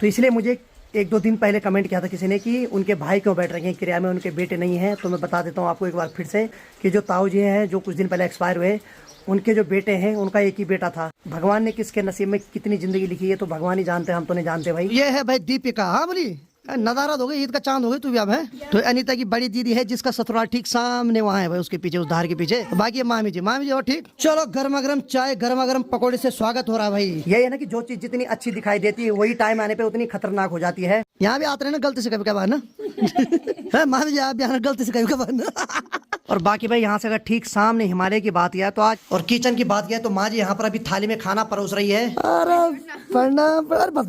तो इसलिए मुझे 1-2 दिन पहले कमेंट किया था किसी ने कि उनके भाई क्यों बैठ रखे हैं किराए में, उनके बेटे नहीं हैं। तो मैं बता देता हूँ आपको एक बार फिर से कि जो ताऊ जी हैं जो कुछ दिन पहले एक्सपायर हुए, उनके जो बेटे हैं उनका एक ही बेटा था। भगवान ने किसके नसीब में कितनी जिंदगी लिखी है तो भगवान ही जानते हैं, हम तो नहीं जानते भाई। ये है भाई दीपिका। हाँ बोली नजारा हो गई, ईद का चांद हो गई तू भी अब है। तो अनीता की बड़ी दीदी है जिसका ससुराल ठीक सामने वहाँ है भाई, उसके पीछे उस धार के पीछे। बाकी मामी जी और ठीक। चलो गर्मा गर्म चाय गर्मा गर्म पकौड़े से स्वागत हो रहा है भाई। यही है ना कि जो चीज जितनी अच्छी दिखाई देती है वही टाइम आने पे उतनी खतरनाक हो जाती है। यहाँ भी आते रहे ना गलती से कभी कभार ना मामी जी आप भी आना गलती से कभी कभार ना। और बाकी भाई यहाँ से अगर ठीक सामने हिमालय की बात किया तो आज और किचन की बात किया तो माँ जी यहाँ पर अभी थाली में खाना परोस रही है। अरे बस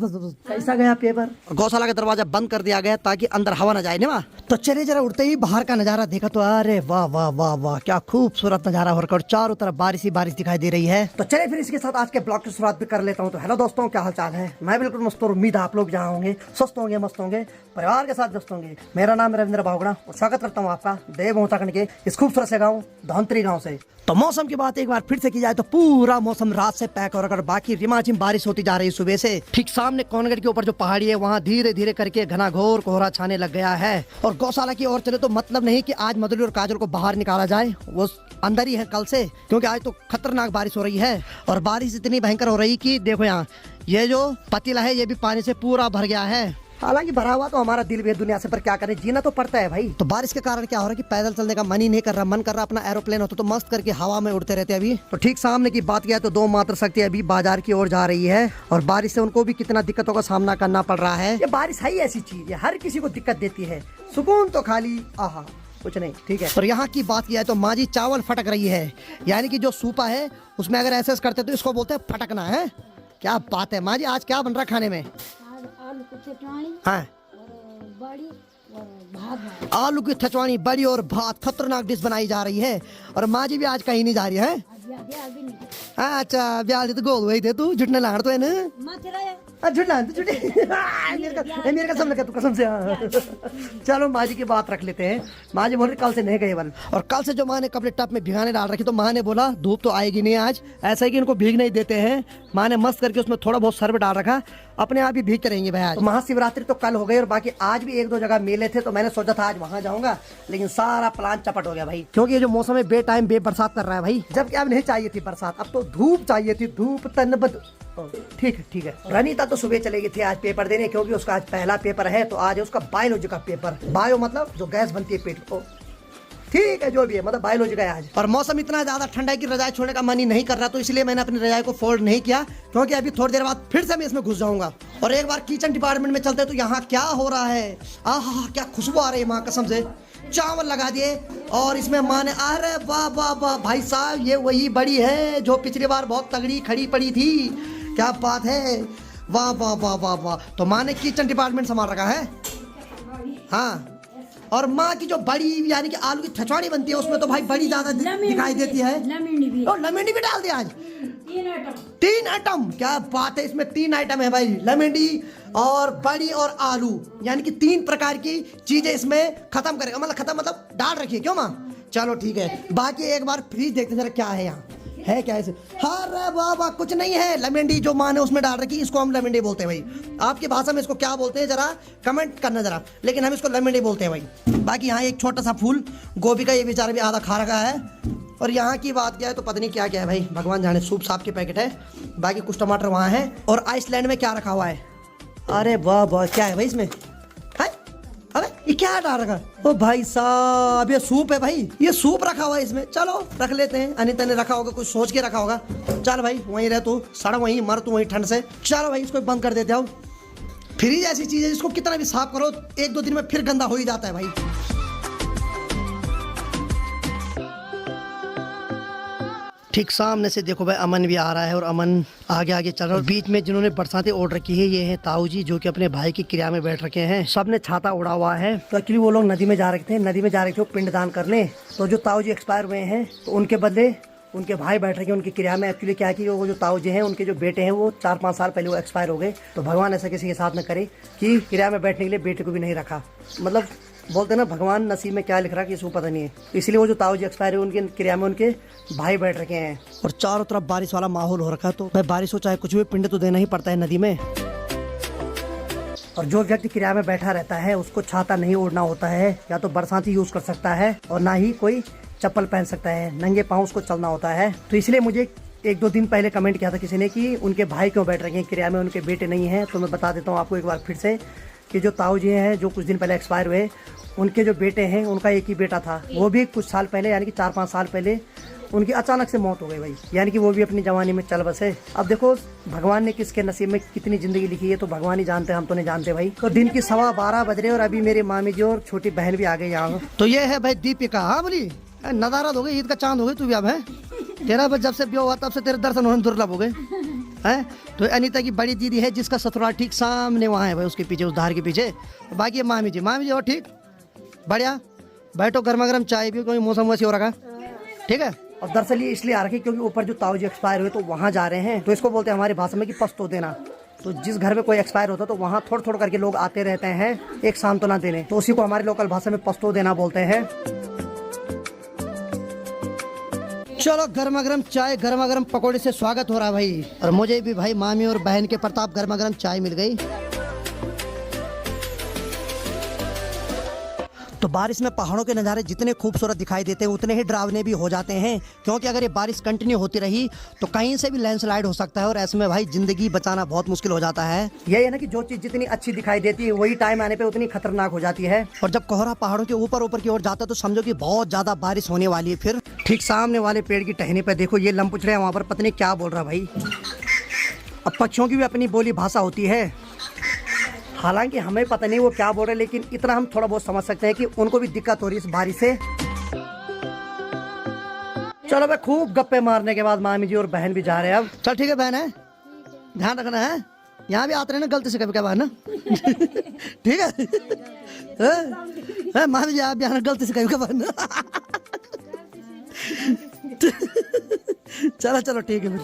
कैसा गया पेपर। गौशाला का दरवाजा बंद कर दिया गया ताकि अंदर हवा न जाए ना। तो चले जरा उठते ही बाहर का नजारा देखा तो अरे वाह वाह वाह वाह क्या खूबसूरत नजारा हो रखा और चारों तरफ बारिश ही बारिश दिखाई दे रही है। तो चले फिर इसके साथ आज के ब्लॉग की शुरुआत भी कर लेता हूँ। तो हेलो दोस्तों, क्या हाल चाल है? मैं बिल्कुल मस्त और उम्मीद है आप लोग जहाँ होंगे स्वस्थ होंगे, मस्त होंगे, परिवार के साथ व्यस्त होंगे। मेरा नाम है रविंद्र बावगड़ा और स्वागत करता हूँ आपका देव उत्तराखंड के इस खूबसूरत से गाँव धौंतरी गाँव से। तो मौसम की बात एक बार फिर से की जाए तो पूरा मौसम रात से पैक हो रखा, बाकी रिमाझिम बारिश होती जा रही है सुबह से। ठीक सामने कोनगढ़ के ऊपर जो पहाड़ी है वहाँ धीरे धीरे करके घना घोर कोहरा छाने लग गया है। और गौशाला की ओर चले तो मतलब नहीं कि आज मधुली और काजल को बाहर निकाला जाए, वो अंदर ही है कल से, क्योंकि आज तो खतरनाक बारिश हो रही है। और बारिश इतनी भयंकर हो रही कि देखो यहाँ ये जो पतीला है ये भी पानी से पूरा भर गया है। हालांकि भरा हुआ तो हमारा दिल भी है दुनिया से, पर क्या करें, जीना तो पड़ता है भाई। तो बारिश के कारण क्या हो रहा है कि पैदल चलने का मन ही नहीं कर रहा, मन कर रहा अपना एरोप्लेन होता तो मस्त करके हवा में उड़ते रहते अभी। तो ठीक सामने की बात किया तो दो मात्र शक्ति अभी बाजार की ओर जा रही है और बारिश से उनको भी कितना दिक्कतों का सामना करना पड़ रहा है। ये बारिश है ही ऐसी चीज है, हर किसी को दिक्कत देती है, सुकून तो खाली आहा कुछ नहीं, ठीक है। और यहाँ की बात किया है तो माँ जी चावल फटक रही है, यानी कि जो सूपा है उसमें अगर ऐसे करते तो इसको बोलते हैं फटकना है। क्या बात है माँ जी, आज क्या बन रहा है खाने में? हाँ आलू की थचवानी बड़ी और भात खतरनाक डिश बनाई जा रही है। और माँ जी भी आज कहीं नहीं जा रही है। अच्छा ब्याह तो गोल वही थे तू झुटने लाड़ तो है ना झुटना मेरे कसम लगा तू कसम से। चलो माँ जी की बात रख लेते हैं। माँ जी बोल रही कल से नहीं गए वन, और कल से जो माँ ने कपड़े टप में भिगाने डाल रखी तो माँ ने बोला धूप तो आएगी नहीं आज, ऐसा ही कि इनको भीग नहीं देते हैं। माँ ने मस्त करके उसमें थोड़ा बहुत सर्व डाल रखा, अपने आप ही भीगते रहेंगे भाई। आज तो महाशिवरात्रि तो कल हो गई और बाकी आज भी 1-2 जगह मेले थे तो मैंने सोचा था आज वहाँ जाऊंगा, लेकिन सारा प्लान चपट हो गया भाई, क्योंकि ये जो मौसम है बे टाइम बे बरसात कर रहा है भाई। जबकि अब नहीं चाहिए थी बरसात, अब तो धूप चाहिए थी, धूप तनबद। ठीक है। रनीता तो सुबह चलेगी थी आज पेपर देने, क्योंकि उसका आज पहला पेपर है। तो आज है उसका बायोलॉजी का पेपर। बायो मतलब जो गैस बनती है पेट को, ठीक है जो भी है, मतलब बायोलॉजी का है आज। और मौसम इतना ज्यादा ठंडा है कि रजाई छोड़ने का मन ही नहीं कर रहा, तो इसलिए मैंने अपनी रजाई को फोल्ड नहीं किया, क्योंकि अभी थोड़ी देर बाद फिर से मैं इसमें घुस जाऊंगा। और एक बार किचन डिपार्टमेंट में चलते तो यहाँ क्या हो रहा है, आहा क्या खुशबू आ रही है माँ कसम से। चावल लगा दिए और इसमें माँ ने अरे वाह वाह वाह भाई साहब, ये वही बड़ी है जो पिछली बार बहुत तगड़ी खड़ी पड़ी थी, क्या बात है, वाह वाह वाह वाह वाह। तो माँ ने किचन डिपार्टमेंट संभाल रखा है। हाँ, और माँ की जो बड़ी यानी कि आलू की थचवानी बनती है उसमें तो भाई बड़ी ज्यादा दिखाई देती है। और लमेंडी भी डाल दिया आज, 3 आइटम, क्या बात है। इसमें 3 आइटम है भाई, लमेंडी और बड़ी और आलू, यानी कि 3 प्रकार की चीजें इसमें खत्म करेगा, मतलब खत्म मतलब डाल रखी है। क्यों माँ? चलो ठीक है। बाकी एक बार फ्रीज देखते जरा क्या है यहाँ, है क्या ऐसे? हाँ वाह वाह कुछ नहीं है, लमेंडी जो माँ ने उसमें डाल रखी, इसको हम लमेंडी बोलते हैं भाई। आपकी भाषा में इसको क्या बोलते हैं जरा कमेंट करना जरा, लेकिन हम इसको लमेंडी बोलते हैं भाई। बाकी यहाँ एक छोटा सा फूल गोभी का, ये बेचारा भी आधा खा रखा है। और यहाँ की बात क्या है तो पता नहीं क्या क्या है भाई, भगवान जाने। सूप साप के पैकेट है, बाकी कुछ टमाटर वहाँ है। और आइसलैंड में क्या रखा हुआ है, अरे वाह वाह क्या है भाई इसमें, अबे ये क्या डाल रखा? ओ भाई साहब ये सूप है भाई, ये सूप रखा हुआ है इसमें। चलो रख लेते हैं, अनिता ने रखा होगा, कुछ सोच के रखा होगा। चल भाई वहीं रह तू, सड़ वहीं मर तू वहीं ठंड से। चलो भाई इसको बंद कर देते हो। फ्रिज ऐसी चीज है जिसको कितना भी साफ करो 1-2 दिन में फिर गंदा हो ही जाता है भाई। ठीक सामने से देखो भाई अमन भी आ रहा है और अमन आगे आगे चल रहा है। और बीच में जिन्होंने बरसातें ओढ़ रखी है ये है ताऊ जी, जो कि अपने भाई की क्रिया में बैठ रखे हैं। सबने छाता उड़ा हुआ है। तो एक्चुअली वो लोग नदी में जा रहे थे, पिंडदान करने। तो जो ताऊ जी एक्सपायर हुए हैं तो उनके बदले उनके भाई बैठ रखे उनकी क्रिया में। एक्चुअली क्या है कि वो जो ताऊ जी हैं उनके जो बेटे हैं वो 4-5 साल पहले वो एक्सपायर हो गए। तो भगवान ऐसा किसी के साथ न करे कि क्रिया में बैठने के लिए बेटे को भी नहीं रखा। मतलब बोलते ना भगवान नसीब में क्या लिख रहा है किसी को पता नहीं है। इसलिए वो जो ताऊ जी एक्सपायर हुए उनके क्रिया में उनके भाई बैठ रखे हैं। और चारों तरफ बारिश वाला माहौल हो रखा है। तो भाई बारिश हो चाहे कुछ भी, पिंड तो देना ही पड़ता है नदी में। और जो व्यक्ति किराए में बैठा रहता है उसको छाता नहीं ओढ़ना होता है, या तो बरसाती यूज कर सकता है और ना ही कोई चप्पल पहन सकता है, नंगे पाँव उसको चलना होता है। तो इसलिए मुझे 1-2 दिन पहले कमेंट किया था किसी ने कि उनके भाई क्यों बैठ रहे हैं किराए में, उनके बेटे नहीं हैं। तो मैं बता देता हूँ आपको एक बार फिर से कि जो ताऊ जी हैं जो कुछ दिन पहले एक्सपायर हुए, उनके जो बेटे हैं उनका एक ही बेटा था, वो भी कुछ साल पहले यानी कि 4-5 साल पहले उनकी अचानक से मौत हो गई भाई, यानी कि वो भी अपनी जवानी में चल बसे। अब देखो भगवान ने किसके नसीब में कितनी जिंदगी लिखी है तो भगवान ही जानते हैं, हम तो नहीं जानते भाई। तो दिन की 12:15 बज रहे और अभी मेरे मामी जी और छोटी बहन भी आ गई यहाँ। तो ये है भाई दीपिका। हाँ बोली नजारा हो गई, ईद का चांद हो गई तू भी। अब है तेरा जब से ब्याह हुआ तब से तेरे दर्शन होने दुर्लभ हो गए हैं। तो अनीता की बड़ी दीदी है जिसका ससुराल ठीक सामने वहाँ है भाई, उसके पीछे, उस धार के पीछे। बाकी मामी जी और ठीक बढ़िया। बैठो गर्मा गर्म चाय भी, कोई मौसम वैसे हो रखा, ठीक है। और दरअसल ये इसलिए आ रखी क्योंकि ऊपर जो ताऊ जी एक्सपायर हुए तो वहाँ जा रहे हैं, तो इसको बोलते हैं हमारी भाषा में कि पस्तो देना। तो जिस घर में कोई एक्सपायर होता तो वहाँ थोड़ा करके लोग आते रहते हैं, एक सांत्वना देने, तो उसी को हमारी लोकल भाषा में पस्तो देना बोलते हैं। चलो गर्मा गर्म चाय गर्मा गर्म पकौड़े से स्वागत हो रहा है भाई। और मुझे भी भाई मामी और बहन के प्रताप गर्मा गर्म चाय मिल गई। तो बारिश में पहाड़ों के नज़ारे जितने खूबसूरत दिखाई देते हैं उतने ही डरावने भी हो जाते हैं, क्योंकि अगर ये बारिश कंटिन्यू होती रही तो कहीं से भी लैंडस्लाइड हो सकता है और ऐसे में भाई जिंदगी बचाना बहुत मुश्किल हो जाता है। यही है ना कि जो चीज जितनी अच्छी दिखाई देती है वही टाइम आने पे उतनी खतरनाक हो जाती है। और जब कोहरा पहाड़ों के ऊपर की ओर जाता है तो समझो कि बहुत ज्यादा बारिश होने वाली है। फिर ठीक सामने वाले पेड़ की टहनी पे देखो ये लंपुचड़े वहाँ पर पत्नी क्या बोल रहा भाई। अब पक्षियों की भी अपनी बोली भाषा होती है, हालांकि हमें पता नहीं वो क्या बोल रहे हैं, लेकिन इतना हम थोड़ा बहुत समझ सकते हैं कि उनको भी दिक्कत हो रही है इस बारिश से। चलो भाई खूब गप्पे मारने के बाद मामी जी और बहन भी जा रहे हैं अब। चल ठीक है बहन, है ध्यान रखना है, यहाँ भी आते रहे ना गलती से कभी कभार ना। ठीक है मामी जी आप भी आना गलती से कभी कभार ना। चलो ठीक है फिर।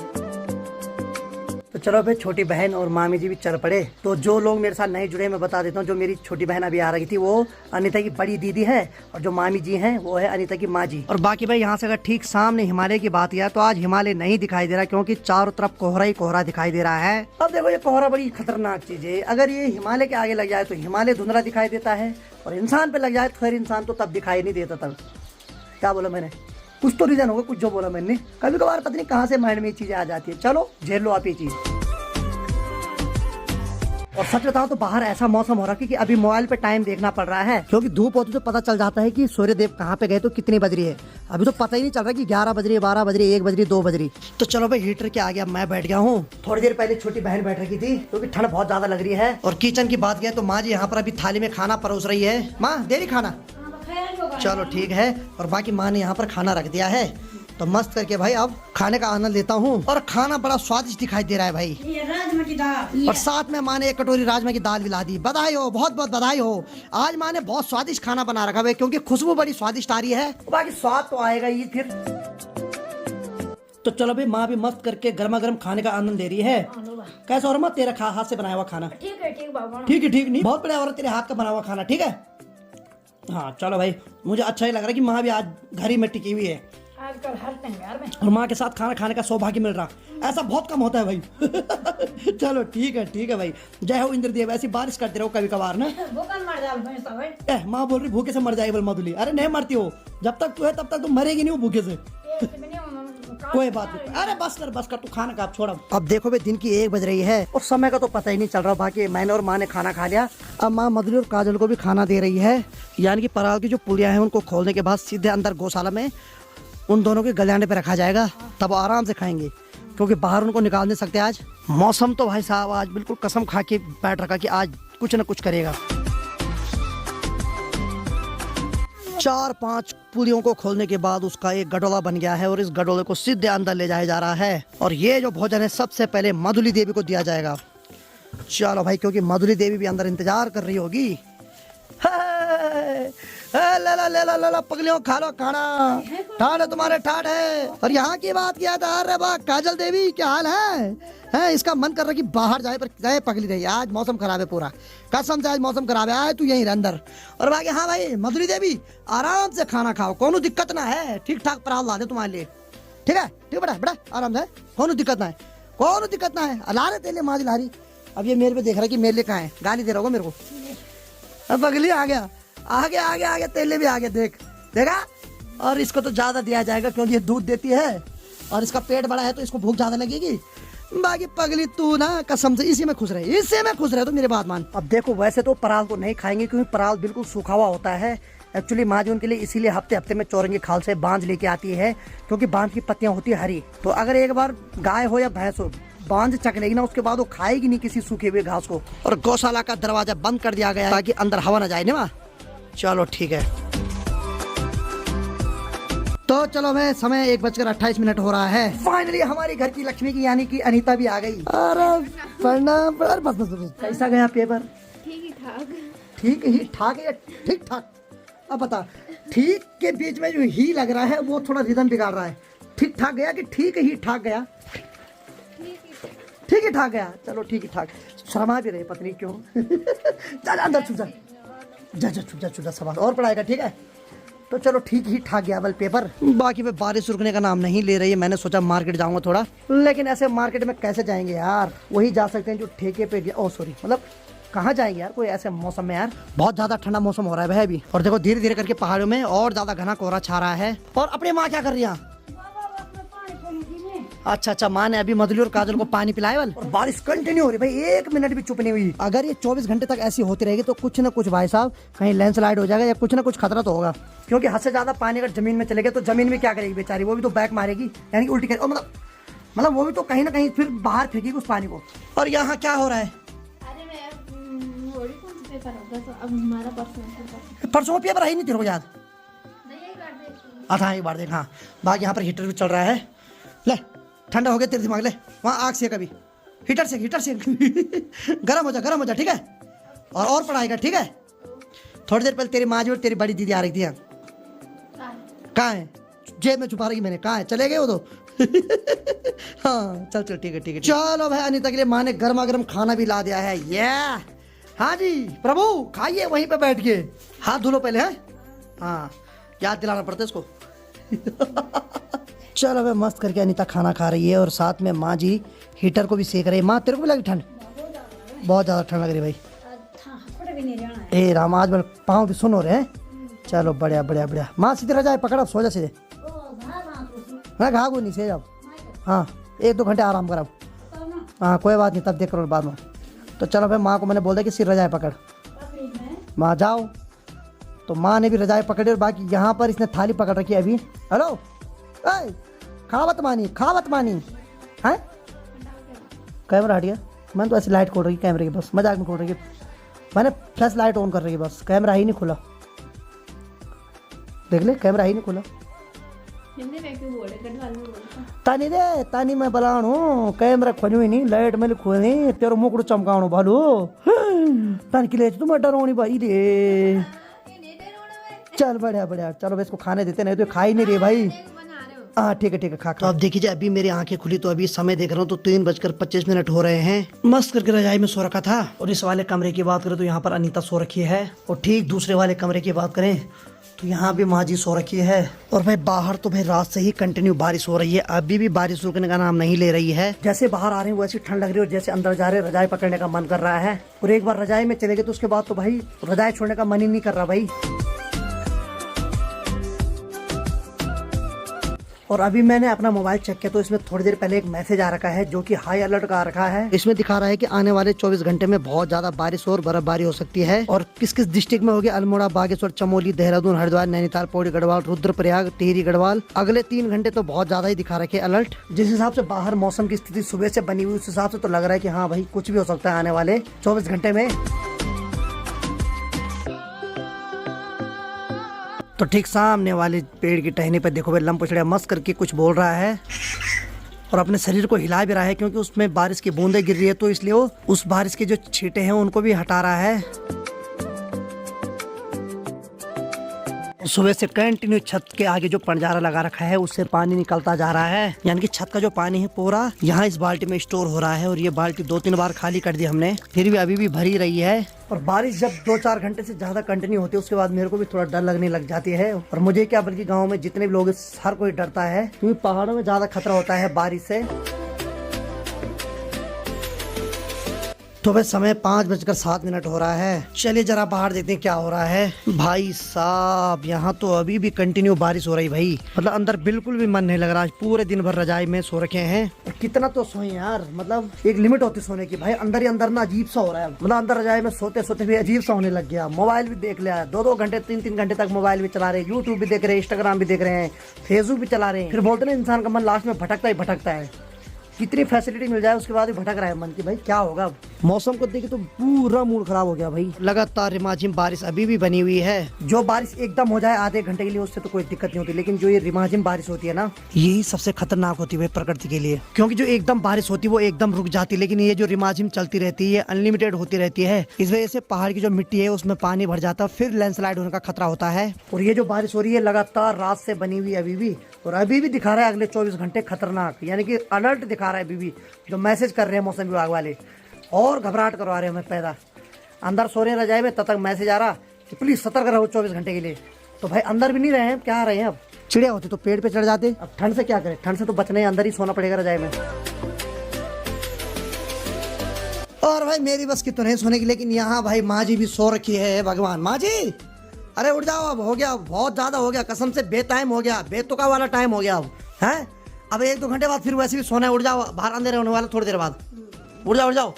तो चलो भाई छोटी बहन और मामी जी भी चल पड़े। तो जो लोग मेरे साथ नहीं जुड़े मैं बता देता हूँ, जो मेरी छोटी बहन अभी आ रही थी वो अनीता की बड़ी दीदी है, और जो मामी जी हैं वो है अनीता की माँ जी। और बाकी भाई यहाँ से अगर ठीक सामने हिमालय की बात किया तो आज हिमालय नहीं दिखाई दे रहा, क्योंकि चारों तरफ कोहरा ही कोहरा दिखाई दे रहा है। अब देखो ये कोहरा बड़ी खतरनाक चीज है, अगर ये हिमालय के आगे लग जाए तो हिमालय धुंधला दिखाई देता है, और इंसान पे लग जाए तो फिर इंसान तो तब दिखाई नहीं देता। तब क्या बोला मैंने, कुछ तो रीजन होगा, कुछ जो बोला मैंने। कभी कभार पता नहीं कहाँ से माइंड में ये चीजें आ जाती है। चलो झेल लो आप ये चीज। और सच बताओ तो बाहर ऐसा मौसम हो रहा है कि अभी मोबाइल पे टाइम देखना पड़ रहा है, क्योंकि धूप होती तो पता चल जाता है कि सूर्य देव कहाँ पे गए तो कितनी बज रही है। अभी तो पता ही नहीं चल रहा कि 11 बज रही है, 12 बज रही है, 1 बज रही है, 2 बज रही। तो चलो भाई हीटर के आगे अब मैं बैठ गया हूँ। थोड़ी देर पहले छोटी बहन बैठ रही थी क्योंकि ठंड बहुत ज्यादा लग रही है। और किचन की बात किया तो माँ जी यहाँ पर अभी थाली में खाना परोस रही है। माँ दे रही खाना? चलो ठीक है। और बाकी माँ ने यहाँ पर खाना रख दिया है, तो मस्त करके भाई अब खाने का आनंद लेता हूँ। और खाना बड़ा स्वादिष्ट दिखाई दे रहा है भाई, ये राजमा की दाल, और साथ में माँ ने 1 कटोरी राजमा की दाल भी ला दी। बधाई हो, बहुत बहुत बधाई हो। आज माँ ने बहुत स्वादिष्ट खाना बना रखा है, क्योंकि खुशबू बड़ी स्वादिष्ट आ रही है। बाकी स्वाद तो आएगा ही फिर। तो चलो भाई माँ भी मस्त करके गर्मा गर्म खाने का आनंद ले रही है। कैसा हो रहा माँ तेरा हाथ से बनाया हुआ खाना? ठीक बाबा, ठीक है, ठीक नहीं बहुत बढ़िया हो रहा तेरे हाथ का बना हुआ खाना। ठीक है हाँ चलो भाई, मुझे अच्छा ही लग रहा है कि माँ भी आज घर ही में टिकी हुई है। आजकल हर त्योहार में और माँ के साथ खाना खाने का सौभाग्य मिल रहा, ऐसा बहुत कम होता है भाई। चलो ठीक है भाई। जय हो इंद्रदेव, ऐसी बारिश करते रहो कभी कभार ना। भूखन मर जाल भैंसा भाई। माँ बोल रही भूखे से मर जाएगी बोल मधुली। अरे नहीं मरती हो, जब तक तू है तब तक तू मरेगी नहीं भूखे से। कोई बात नहीं, अरे बस कर तू खाना का छोड़। अब देखो भाई दिन की 1 बज रही है और समय का तो पता ही नहीं चल रहा। बाकी मैंने और माँ ने खाना खा लिया। अब माँ मधुली और काजल को भी खाना दे रही है, यानी कि पराल की जो पुलियां हैं उनको खोलने के बाद सीधे अंदर गौशाला में उन दोनों के गलियाने पे रखा जाएगा, तब आराम से खाएंगे, क्योंकि बाहर उनको निकाल नहीं सकते आज। मौसम तो भाई साहब आज बिल्कुल कसम खा के बैठ रखा कि आज कुछ न कुछ करेगा। 4-5 पुलियों को खोलने के बाद उसका एक गडोला बन गया है, और इस गडोले को सीधे अंदर ले जाया जा रहा है। और ये जो भोजन है सबसे पहले मधुली देवी को दिया जाएगा। चलो भाई, क्योंकि मधुली देवी भी अंदर इंतजार कर रही होगी। ले पगलियों खा लो खाना, ठाठ है तुम्हारे ठाठ है। और यहाँ की बात किया था, अरे वाह काजल देवी क्या हाल है? इसका मन कर रहा है कि बाहर जाए, पर जाए पगली रही। आज मौसम खराब है पूरा, कसम से आज मौसम खराब है। आए तू यहीं रह अंदर। और बाकी हाँ भाई मधुरी देवी आराम से खाना खाओ, कोनो दिक्कत ना है, ठीक ठाक पराल ला दे तुम्हारे लिए। ठीक है बेटा आराम से, कोनो दिक्कत ना है, कोनो दिक्कत ना है। ला रहे तेले माँ ला रही, अब ये मेरे पे देख रहा है कि मेरे लिए कहाँ है, गाली दे रहा होगा मेरे को। अब बगली आ गया, आगे आगे आगे, तेले भी आ गया, देख देखा। और इसको तो ज्यादा दिया जाएगा क्योंकि ये दूध देती है और इसका पेट बड़ा है तो इसको भूख ज्यादा लगेगी। बाकी पगली तू ना कसम से इसी में खुश रहे, इससे में खुश रहे, तो मेरे बात मान। अब देखो वैसे तो पराल को नहीं खाएंगे क्योंकि पराल बिल्कुल सूखा हुआ होता है। एक्चुअली माँ जी उनके लिए इसीलिए हफ्ते हफ्ते में चौरंगी खाल से बांझ लेके आती है क्योंकि बांझ की पत्तियां होती है हरी। तो अगर एक बार गाय हो या भैंस हो बांझ चक लेगी ना, उसके बाद वो खाएगी नहीं किसी सूखे हुए घास को। और गौशाला का दरवाजा बंद कर दिया गया है ताकि अंदर हवा न जाए ना। चलो ठीक है, तो चलो भाई समय 1:28 हो रहा है। फाइनली हमारी घर की लक्ष्मी की यानी कि अनीता भी आ गई। अरे प्रणाम। बस बस बस, कैसा गया पेपर? ठीक ही ठाक। ठीक ही ठाक है, ठीक ठाक। अब बता, ठीक के बीच में जो ही लग रहा है वो थोड़ा रिदम बिगाड़ रहा है। ठीक ठाक गया कि ठीक ही ठाक गया? ठीक ही ठाक गया, चलो ठीक ही ठाक। शर्मा भी रहे पत्नी क्यों। चल अंदर छुप जा, जा जा छुप जा, छुप जा, सवाल और पढ़ाएगा, ठीक है। तो चलो ठीक ही ठाक गया बल पेपर। बाकी में बारिश रुकने का नाम नहीं ले रही है। मैंने सोचा मार्केट जाऊंगा थोड़ा, लेकिन ऐसे मार्केट में कैसे जाएंगे यार? वही जा सकते हैं जो ठेके पे गया। ओ सॉरी, मतलब कहाँ जाएंगे यार कोई ऐसे मौसम में? यार बहुत ज्यादा ठंडा मौसम हो रहा है भाई अभी। और देखो धीरे धीरे करके पहाड़ों में और ज्यादा घना कोहरा छा रहा है। और अपनी माँ क्या कर रही है? अच्छा अच्छा, माँ ने अभी मधुली और काजल को पानी पिलाया वाल। और बारिश कंटिन्यू हो रही भाई, 1 मिनट भी चुप नहीं हुई। अगर ये 24 घंटे तक ऐसी होती रहेगी तो कुछ ना कुछ भाई साहब कहीं लैंडस्लाइड हो जाएगा या कुछ ना कुछ खतरा तो होगा। क्योंकि हद से ज्यादा पानी अगर जमीन में चले गए तो जमीन में क्या करेगी बेचारी? वो भी तो बैक मारेगी, यानी कि उल्टी करेगी। मतलब वो भी तो कहीं ना कहीं फिर बाहर फेंकेगी उस पानी को। और यहाँ क्या हो रहा है? अरे मैं होली कौन सा पेपर होगा तो अब हमारा परसों पेपर आई नहीं तेरे को याद? अच्छा एक बार देख। हाँ बाकी यहाँ पर हीटर भी चल रहा है। ले ठंडा हो गया तेरे दिमाग, ले वहाँ आग से कभी हीटर से गरम हो जा ठीक है। और पढ़ाएगा ठीक है। थोड़ी देर पहले तेरी माँ जी और तेरी बड़ी दीदी आ रही थी। कहाँ है? जेब में छुपा रही मैंने। कहाँ है? चले गए वो तो। हाँ चल ठीक है। चलो भाई अनीता के लिए माँ ने गर्मा गर्म खाना भी ला दिया है। ये हाँ जी प्रभु, खाइए वहीं पे बैठ के। हाथ धो लो पहले है। हाँ याद दिलाना पड़ता है इसको। चलो भाई मस्त करके अनीता खाना खा रही है और साथ में माँ जी हीटर को भी सेक रही है। माँ तेरे को भी लगी ठंड? बहुत ज्यादा ठंड लग रही है भाई। ए राम, आज मेरे पाँव भी सुन हो रहे हैं। चलो बढ़िया। माँ सीधे रजाए पकड़, अब सो जा सीधे। हाँ घाघो नहीं से अब। हाँ 1-2 घंटे आराम कर अब। हाँ कोई बात नहीं, तब देख करो बाद में। तो चलो भाई माँ को मैंने बोल दिया कि सिर रजाए पकड़। माँ जाओ। तो माँ ने भी रजाए पकड़ी और बाकी यहाँ पर इसने थाली पकड़ रखी है अभी। हेलो खावत मानी है। कैमरा हट गया। मैंने तो ऐसी लाइट खोल रही कैमरे की, बस मजाक में खोल रही है। मैंने फ्लैश लाइट ऑन कर रही है बस, कैमरा ही नहीं खुला। देख ले कैमरा ही नहीं खुला। तानी मैं बलाणू कैमरा खोलू ही नहीं, लाइट मैंने खोली तेरो मुकुड़ चमकाणु भालू। तानी के लिए तुम डरोनी भाई रे। चल बढ़िया। चलो भाई इसको खाने देते, नहीं तो खा ही नहीं रही भाई। हाँ ठीक है खा। तो अब देखिए अभी मेरी आंखें खुली तो अभी समय देख रहा हूँ तो 3:25 हो रहे हैं। मस्त करके रजाई में सो रखा था। और इस वाले कमरे की बात करें तो यहाँ पर अनीता सो रखी है। और ठीक दूसरे वाले कमरे की बात करें तो यहाँ भी माँ जी सो रखी है। और भाई बाहर तो भाई रात से ही कंटिन्यू बारिश हो रही है, अभी भी बारिश रुकने का नाम नहीं ले रही है। जैसे बाहर आ रहे हैं वैसे ठंड लग रही है और जैसे अंदर जा रहे हैं रजाई पकड़ने का मन कर रहा है। और एक बार रजाई में चले गए तो उसके बाद तो भाई रजाई छोड़ने का मन ही नहीं कर रहा भाई। और अभी मैंने अपना मोबाइल चेक किया तो इसमें थोड़ी देर पहले एक मैसेज आ रखा है जो कि हाई अलर्ट का आ रखा है। इसमें दिखा रहा है कि आने वाले 24 घंटे में बहुत ज्यादा बारिश और बर्फबारी हो सकती है। और किस किस डिस्ट्रिक्ट में होगी? अल्मोड़ा, बागेश्वर, चमोली, देहरादून, हरिद्वार, नैनीताल, पौड़ी गढ़वाल, रुद्रप्रयाग, टिहरी गढ़वाल। अगले 3 घंटे तो बहुत ज्यादा ही दिखा रखे अलर्ट। जिस हिसाब से बाहर मौसम की स्थिति सुबह से बनी हुई उस हिसाब से तो लग रहा है कि हाँ भाई कुछ भी हो सकता है आने वाले 24 घंटे में। तो ठीक सामने वाले पेड़ की टहनी पर देखो भाई लंपुचड़िया मस्त करके कुछ बोल रहा है और अपने शरीर को हिला भी रहा है क्योंकि उसमें बारिश की बूंदें गिर रही है तो इसलिए वो उस बारिश के जो छींटे हैं उनको भी हटा रहा है। सुबह से कंटिन्यू छत के आगे जो पंजारा लगा रखा है उससे पानी निकलता जा रहा है, यानी कि छत का जो पानी है पूरा यहाँ इस बाल्टी में स्टोर हो रहा है। और ये बाल्टी 2-3 बार खाली कर दी हमने, फिर भी अभी भी भरी रही है। और बारिश जब 2-4 घंटे से ज्यादा कंटिन्यू होती है उसके बाद मेरे को भी थोड़ा डर लगने लग जाती है। और मुझे क्या बल्कि गाँव में जितने भी लोग हर कोई डरता है क्योंकि पहाड़ों में ज्यादा खतरा होता है बारिश से। तो भाई समय 5:07 हो रहा है। चलिए जरा बाहर देखते हैं क्या हो रहा है। भाई साहब यहाँ तो अभी भी कंटिन्यू बारिश हो रही भाई, मतलब अंदर बिल्कुल भी मन नहीं लग रहा। आज पूरे दिन भर रजाई में सो रखे हैं। कितना तो सोए यार, मतलब एक लिमिट होती सोने की भाई। अंदर ही अंदर ना अजीब सा हो रहा है, मतलब अंदर रजाई में सोते सोते भी अजीब सा होने लग गया। मोबाइल भी देख लिया, 2-2 घंटे 3-3 घंटे तक मोबाइल भी चला रहे, यूट्यूब भी देख रहे हैं, इंस्टाग्राम भी देख रहे हैं, फेसबुक भी चला रहे हैं। फिर बोलते ना इंसान का मन लास्ट में भटकता ही भटकता है। कितनी फैसिलिटी मिल जाए उसके बाद भी भटक रहा है मन की। भाई क्या होगा अब? मौसम को देख के तो पूरा मूड खराब हो गया भाई। लगातार रिमाझिम बारिश अभी भी बनी हुई है। जो बारिश एकदम हो जाए आधे घंटे के लिए उससे तो कोई दिक्कत नहीं होती, लेकिन जो ये रिमाझिम बारिश होती है ना, यही सबसे खतरनाक होती है प्रकृति के लिए। क्योंकि जो एकदम बारिश होती है वो एकदम रुक जाती है, लेकिन ये जो रिमाझिम चलती रहती है अनलिमिटेड होती रहती है। इस वजह से पहाड़ की जो मिट्टी है उसमें पानी भर जाता है, फिर लैंडस्लाइड होने का खतरा होता है। और ये जो बारिश हो रही है लगातार रात से बनी हुई अभी भी, और अभी भी दिखा रहा है अगले 24 घंटे खतरनाक, यानी कि अलर्ट दिखा रहा है अभी भी। जो मैसेज कर रहे हैं मौसम विभाग वाले, और घबराहट करवा रहे हैं हमें पैदा। अंदर सो रहे रजाई में, तब तक मैसेज आ रहा कि प्लीज सतर्क रहो 24 घंटे के लिए। तो भाई अंदर भी नहीं रहे हैं, क्या आ रहे हैं अब? चिड़िया होती तो पेड़ पे चढ़ जाते। अब ठंड से क्या करें, ठंड से तो बचने ही अंदर ही सोना पड़ेगा रजाई में। और भाई मेरी बस की तो नहीं सोने की, लेकिन यहाँ भाई माँ जी भी सो रखी है। भगवान माँ जी, अरे उठ जाओ, अब हो गया, बहुत ज्यादा हो गया, कसम से बेटाइम हो गया, बेतुका वाला टाइम हो गया अब है। अब 1-2 घंटे बाद फिर वैसे भी सोना है, उठ जाओ, बाहर अंधेरे होने वाला थोड़ी देर बाद, उठ जाओ उठ जाओ।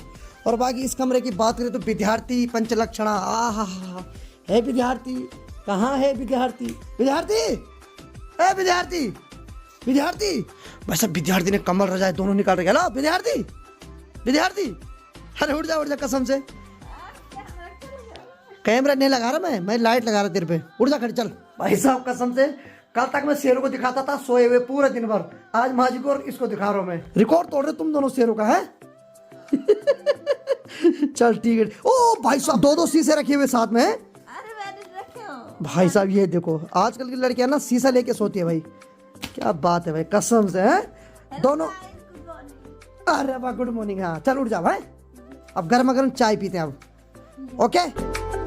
और बाकी इस कमरे की बात करें तो विद्यार्थी पंचलक्षणा, आहा है विद्यार्थी, कहाँ है विद्यार्थी? विद्यार्थी है विद्यार्थी, विद्यार्थी वैसे विद्यार्थी ने कमल रजाई दोनों निकाल रखे। हेलो विद्यार्थी, विद्यार्थी, अरे उठ जा कसम से। कैमरा नहीं लगा रहा मैं लाइट लगा रहा तेरे पे, उठ जा खड़ी चल। भाई साहब कसम से कल तक मैं शेरों को दिखाता था सोए हुए पूरे दिन भर, आज माजी को और इसको दिखा रहा हूं मैं। रिकॉर्ड तोड़ रहे तुम दोनों शेरों का है। चल ठीक है। ओ भाई साहब 2-2 शीशे रखे हुए साथ में। अरे मैंने रखे हो। भाई साहब ये देखो आजकल की लड़कियां ना शीशा लेके सोती है भाई, क्या बात है भाई कसम से है दोनों। अरे वाह गुड मॉर्निंग। हाँ चल उठ जा भाई, अब गर्मा गर्म चाय पीते हैं अब। ओके।